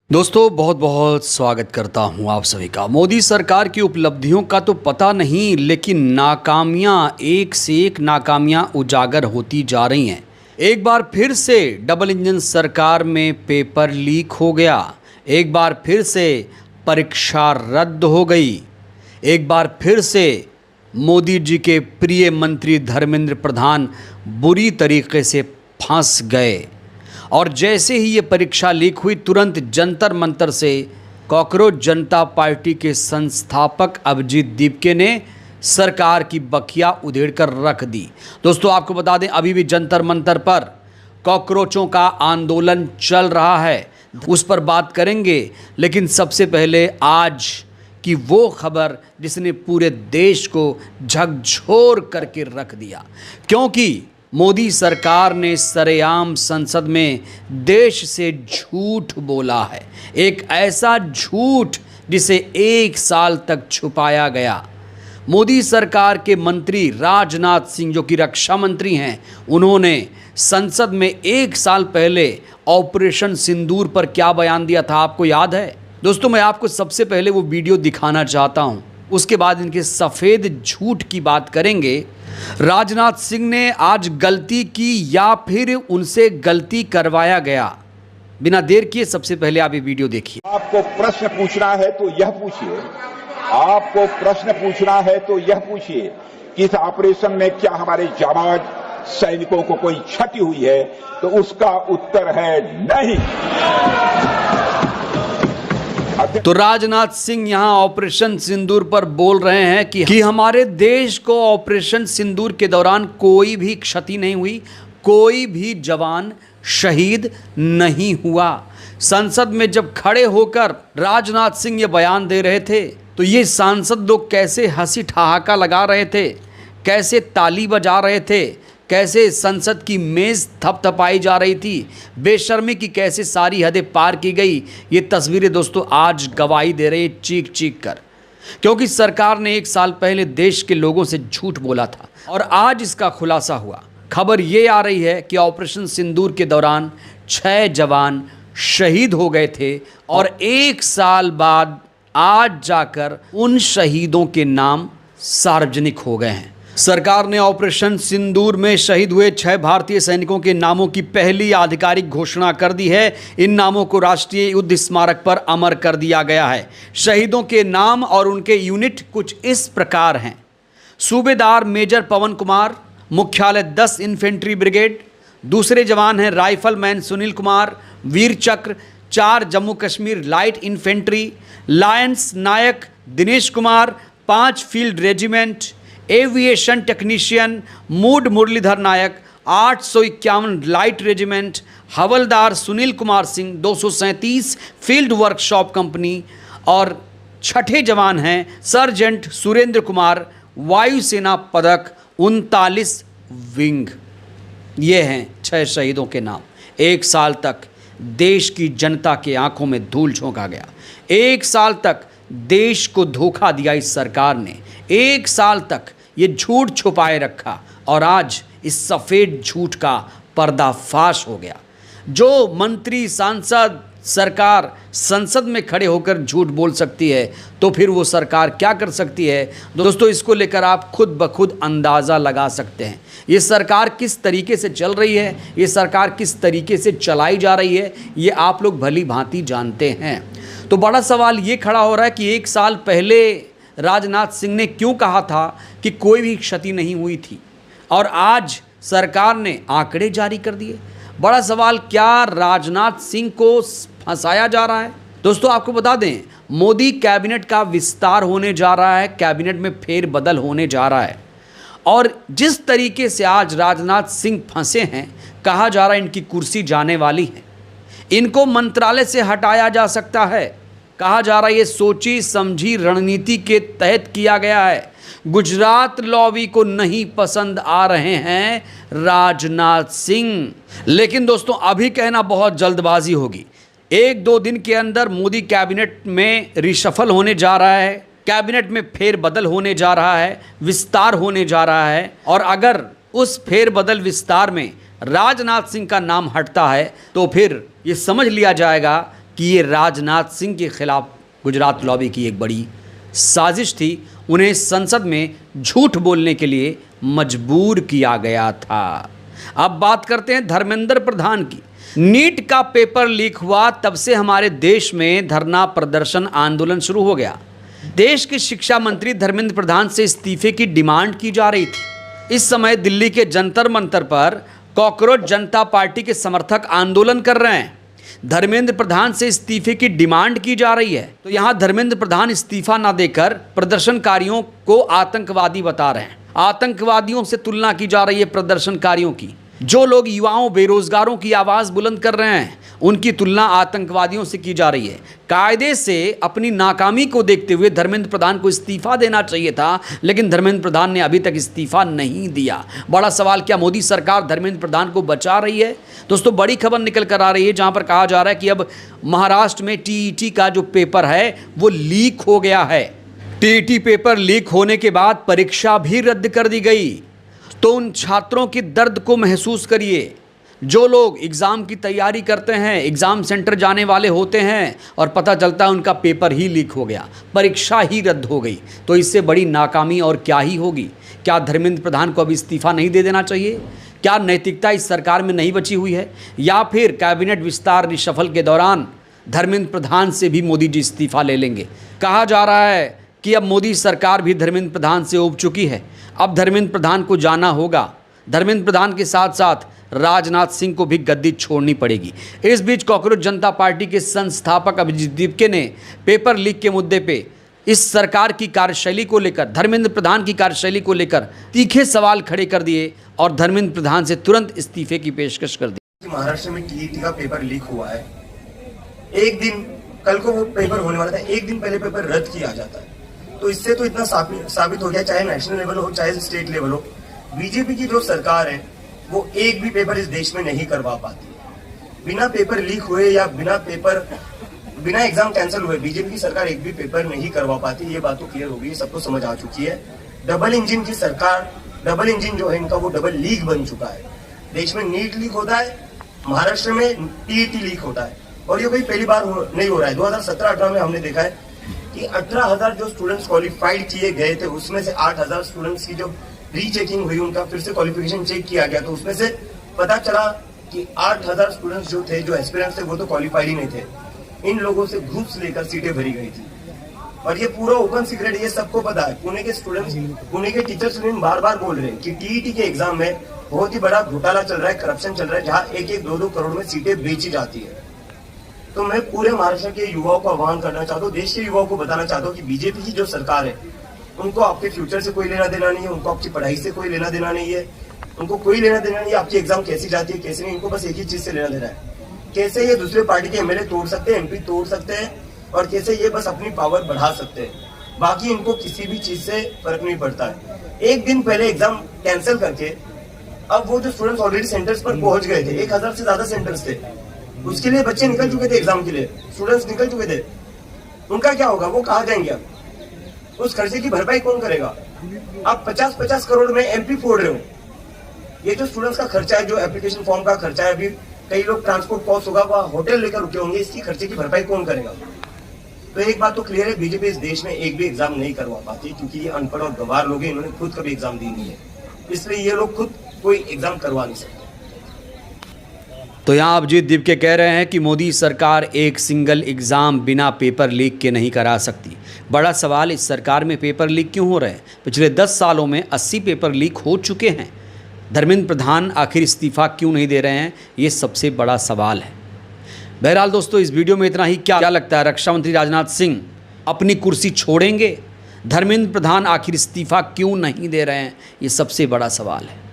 दोस्तों बहुत बहुत स्वागत करता हूं आप सभी का। मोदी सरकार की उपलब्धियों का तो पता नहीं, लेकिन नाकामियां एक से एक नाकामियां उजागर होती जा रही हैं। एक बार फिर से डबल इंजन सरकार में पेपर लीक हो गया, एक बार फिर से परीक्षा रद्द हो गई, एक बार फिर से मोदी जी के प्रिय मंत्री धर्मेंद्र प्रधान बुरी तरीके से फंस गए। और जैसे ही ये परीक्षा लीक हुई, तुरंत जंतर मंतर से कॉकरोच जनता पार्टी के संस्थापक अभिजीत दीपके ने सरकार की बखिया उधेड़ कर रख दी। दोस्तों आपको बता दें, अभी भी जंतर मंतर पर कॉकरोचों का आंदोलन चल रहा है, उस पर बात करेंगे। लेकिन सबसे पहले आज की वो खबर जिसने पूरे देश को झकझोर करके रख दिया, क्योंकि मोदी सरकार ने सरेआम संसद में देश से झूठ बोला है। एक ऐसा झूठ जिसे 1 साल तक छुपाया गया। मोदी सरकार के मंत्री राजनाथ सिंह, जो कि रक्षा मंत्री हैं, उन्होंने संसद में 1 साल पहले ऑपरेशन सिंदूर पर क्या बयान दिया था, आपको याद है? दोस्तों मैं आपको सबसे पहले वो वीडियो दिखाना चाहता हूं, उसके बाद इनके सफ़ेद झूठ की बात करेंगे। राजनाथ सिंह ने आज गलती की या फिर उनसे गलती करवाया गया? बिना देर किए सबसे पहले आप ये वीडियो देखिए। आपको प्रश्न पूछना है तो यह पूछिए, आपको प्रश्न पूछना है तो यह पूछिए कि इस ऑपरेशन में क्या हमारे जाबाज सैनिकों को कोई क्षति हुई है, तो उसका उत्तर है नहीं। तो राजनाथ सिंह यहां ऑपरेशन सिंदूर पर बोल रहे हैं कि हमारे देश को ऑपरेशन सिंदूर के दौरान कोई भी क्षति नहीं हुई, कोई भी जवान शहीद नहीं हुआ। संसद में जब खड़े होकर राजनाथ सिंह ये बयान दे रहे थे, तो ये सांसद लोग कैसे हंसी ठहाका लगा रहे थे, कैसे ताली बजा रहे थे, कैसे संसद की मेज़ थपथपाई जा रही थी, बेशर्मी की कैसे सारी हदें पार की गई। ये तस्वीरें दोस्तों आज गवाही दे रही है चीख चीख कर, क्योंकि सरकार ने 1 साल पहले देश के लोगों से झूठ बोला था और आज इसका खुलासा हुआ। खबर ये आ रही है कि ऑपरेशन सिंदूर के दौरान 6 जवान शहीद हो गए थे और 1 साल बाद आज जाकर उन शहीदों के नाम सार्वजनिक हो गए हैं। सरकार ने ऑपरेशन सिंदूर में शहीद हुए 6 भारतीय सैनिकों के नामों की पहली आधिकारिक घोषणा कर दी है। इन नामों को राष्ट्रीय युद्ध स्मारक पर अमर कर दिया गया है। शहीदों के नाम और उनके यूनिट कुछ इस प्रकार हैं: सूबेदार मेजर पवन कुमार, मुख्यालय 10 इन्फेंट्री ब्रिगेड। दूसरे जवान हैं rifleman Sunil Kumar, Vir Chakra 4 Jammu Kashmir light infantry, lance Naik Dinesh Kumar 5 field regiment, aviation technician मूड Muralidhar Naik 851 light regiment, havildar Sunil Kumar Singh 237 field workshop company, और 6ठे जवान हैं सर्जेंट सुरेंद्र कुमार, वायुसेना पदक 39 विंग। ये हैं 6 शहीदों के नाम। 1 साल तक देश की जनता के आंखों में धूल झोंका गया। 1 साल तक देश को धोखा दिया इस सरकार ने। 1 साल तक ये झूठ छुपाए रखा और आज इस सफ़ेद झूठ का पर्दाफाश हो गया। जो मंत्री, सांसद, सरकार संसद में खड़े होकर झूठ बोल सकती है, तो फिर वो सरकार क्या कर सकती है? दोस्तों इसको लेकर आप खुद ब खुद अंदाज़ा लगा सकते हैं। ये सरकार किस तरीके से चल रही है, ये सरकार किस तरीके से चलाई जा रही है, ये आप लोग भली भांति जानते हैं। तो बड़ा सवाल ये खड़ा हो रहा है कि 1 साल पहले राजनाथ सिंह ने क्यों कहा था कि कोई भी क्षति नहीं हुई थी, और आज सरकार ने आंकड़े जारी कर दिए। बड़ा सवाल, क्या राजनाथ सिंह को फंसाया जा रहा है? दोस्तों आपको बता दें, मोदी कैबिनेट का विस्तार होने जा रहा है, कैबिनेट में फेरबदल होने जा रहा है, और जिस तरीके से आज राजनाथ सिंह फंसे हैं, कहा जा रहा है इनकी कुर्सी जाने वाली है, इनको मंत्रालय से हटाया जा सकता है। कहा जा रहा है ये सोची समझी रणनीति के तहत किया गया है। गुजरात लॉबी को नहीं पसंद आ रहे हैं राजनाथ सिंह। लेकिन दोस्तों अभी कहना बहुत जल्दबाजी होगी। 1-2 दिन के अंदर मोदी कैबिनेट में रिशफल होने जा रहा है, कैबिनेट में फेरबदल होने जा रहा है, विस्तार होने जा रहा है, और अगर उस फेरबदल विस्तार में राजनाथ सिंह का नाम हटता है तो फिर ये समझ लिया जाएगा कि ये राजनाथ सिंह के खिलाफ गुजरात लॉबी की एक बड़ी साजिश थी। उन्हें संसद में झूठ बोलने के लिए मजबूर किया गया था। अब बात करते हैं धर्मेंद्र प्रधान की। नीट का पेपर लीक हुआ तब से हमारे देश में धरना प्रदर्शन आंदोलन शुरू हो गया। देश के शिक्षा मंत्री धर्मेंद्र प्रधान से इस्तीफे की डिमांड की जा रही थी। इस समय दिल्ली के जंतर मंतर पर कॉकरोच जनता पार्टी के समर्थक आंदोलन कर रहे हैं। धर्मेंद्र प्रधान से इस्तीफे की डिमांड की जा रही है। तो यहां धर्मेंद्र प्रधान इस्तीफा न देकर प्रदर्शनकारियों को आतंकवादी बता रहे हैं। आतंकवादियों से तुलना की जा रही है प्रदर्शनकारियों की। जो लोग युवाओं बेरोजगारों की आवाज़ बुलंद कर रहे हैं, उनकी तुलना आतंकवादियों से की जा रही है। कायदे से अपनी नाकामी को देखते हुए धर्मेंद्र प्रधान को इस्तीफा देना चाहिए था, लेकिन धर्मेंद्र प्रधान ने अभी तक इस्तीफा नहीं दिया। बड़ा सवाल, क्या मोदी सरकार धर्मेंद्र प्रधान को बचा रही है? दोस्तों, बड़ी खबर निकल कर आ रही है जहां पर कहा जा रहा है कि अब महाराष्ट्र में टीईटी का जो पेपर है वो लीक हो गया है। टीईटी पेपर लीक होने के बाद परीक्षा भी रद्द कर दी गई। तो उन छात्रों की दर्द को महसूस करिए जो लोग एग्ज़ाम की तैयारी करते हैं, एग्ज़ाम सेंटर जाने वाले होते हैं और पता चलता है उनका पेपर ही लीक हो गया, परीक्षा ही रद्द हो गई। तो इससे बड़ी नाकामी और क्या ही होगी। क्या धर्मेंद्र प्रधान को अब इस्तीफा नहीं दे देना चाहिए? क्या नैतिकता इस सरकार में नहीं बची हुई है? या फिर कैबिनेट विस्तार रिशफल के दौरान धर्मेंद्र प्रधान से भी मोदी जी इस्तीफा ले लेंगे? कहा जा रहा है कि अब मोदी सरकार भी धर्मेंद्र प्रधान से ऊब चुकी है। अब धर्मेंद्र प्रधान को जाना होगा। धर्मेंद्र प्रधान के साथ साथ राजनाथ सिंह को भी गद्दी छोड़नी पड़ेगी। इस बीच कॉकरोच जनता पार्टी के संस्थापक अभिजीत दीपके ने पेपर लीक के मुद्दे पे इस सरकार की कार्यशैली को लेकर, धर्मेंद्र प्रधान की कार्यशैली को लेकर तीखे सवाल खड़े कर दिए और धर्मेंद्र प्रधान से तुरंत इस्तीफे की पेशकश कर दी। महाराष्ट्र में टीईटी का पेपर लीक हुआ है। एक दिन, कल को वो पेपर होने वाला था, एक दिन पहले पेपर रद्द किया जाता है। तो इससे तो इतना साबित हो गया, चाहे नेशनल लेवल हो चाहे स्टेट लेवल हो, बीजेपी की जो सरकार है वो एक भी पेपर इस देश में नहीं करवा पाती। बिना पेपर लीक हुए या बिना एग्जाम कैंसिल हुए बीजेपी की सरकार एक भी पेपर नहीं करवा पाती। ये बात तो क्लियर हो गई, सबको समझ आ चुकी है। डबल इंजन की सरकार, डबल इंजन जो है इनका वो डबल लीक बन चुका है। देश में नीट लीक होता है, महाराष्ट्र में टीईटी लीक होता है, और ये कोई पहली बार नहीं हो रहा है। 2017-18 में हमने देखा है कि 18,000 जो स्टूडेंट्स क्वालिफाइड किए गए थे, उसमें से 8,000 स्टूडेंट्स की जो रीचेकिंग हुई, उनका फिर से क्वालिफिकेशन चेक किया गया, तो उसमें से पता चला कि 8,000 स्टूडेंट्स जो थे, जो एस्पिरेंट्स थे, वो तो क्वालिफाइड ही नहीं थे। इन लोगों से घूस लेकर सीटें भरी गई थी और ये पूरा ओपन सीक्रेट, ये सबको पता है। पुणे के स्टूडेंट्स, पुणे के टीचर्स बार बार बोल रहे हैं कि टीईटी के एग्जाम में बहुत ही बड़ा घोटाला चल रहा है, करप्शन चल रहा है, जहाँ 1-1, 2-2 करोड़ में सीटें बेची जाती है। तो मैं पूरे महाराष्ट्र के युवाओं को आह्वान करना चाहता हूँ, देश के युवाओं को बताना चाहता हूँ कि बीजेपी की जो सरकार है उनको आपके फ्यूचर से कोई लेना देना नहीं है, उनको आपकी पढ़ाई से कोई लेना देना नहीं है, उनको कोई लेना देना नहीं है आपकी एग्जाम कैसी जाती है कैसे नहीं। इनको बस एक ही चीज से लेना देना है, कैसे ये दूसरे पार्टी के एमएलए तोड़ सकते हैं, एमपी तोड़ सकते हैं, और कैसे ये बस अपनी पावर बढ़ा सकते हैं। बाकी इनको किसी भी चीज से फर्क नहीं पड़ता है। एक दिन पहले एग्जाम कैंसिल करके अब वो जो स्टूडेंट्स ऑलरेडी सेंटर्स पर पहुंच गए थे, 1,000 से ज्यादा सेंटर्स थे, उसके लिए बच्चे निकल चुके थे एग्जाम के लिए, स्टूडेंट्स निकल चुके थे, उनका क्या होगा? वो कहाँ जाएंगे? अब उस खर्चे की भरपाई कौन करेगा? आप 50-50 करोड़ में एमपी फोड़ रहे हो। ये जो स्टूडेंट्स का खर्चा है, जो एप्लीकेशन फॉर्म का खर्चा है, अभी कई लोग ट्रांसपोर्ट कॉस्ट होगा, वह होटल लेकर रुके होंगे, इसकी खर्चे की भरपाई कौन करेगा? तो एक बात तो क्लियर है, बीजेपी इस देश में एक भी एग्जाम नहीं करवा पाती, क्योंकि ये अनपढ़ और गंवार लोग हैं, इन्होंने खुद कभी एग्जाम दी नहीं है, इसलिए ये लोग खुद कोई एग्जाम करवा नहीं सकते। तो यहाँ अभिजीत दीपके कह रहे हैं कि मोदी सरकार एक सिंगल एग्ज़ाम बिना पेपर लीक के नहीं करा सकती। बड़ा सवाल, इस सरकार में पेपर लीक क्यों हो रहे हैं? पिछले 10 सालों में 80 पेपर लीक हो चुके हैं। धर्मेंद्र प्रधान आखिर इस्तीफा क्यों नहीं दे रहे हैं? ये सबसे बड़ा सवाल है। बहरहाल दोस्तों, इस वीडियो में इतना ही। क्या लगता है, रक्षा मंत्री राजनाथ सिंह अपनी कुर्सी छोड़ेंगे? धर्मेंद्र प्रधान आखिर इस्तीफा क्यों नहीं दे रहे हैं? ये सबसे बड़ा सवाल है।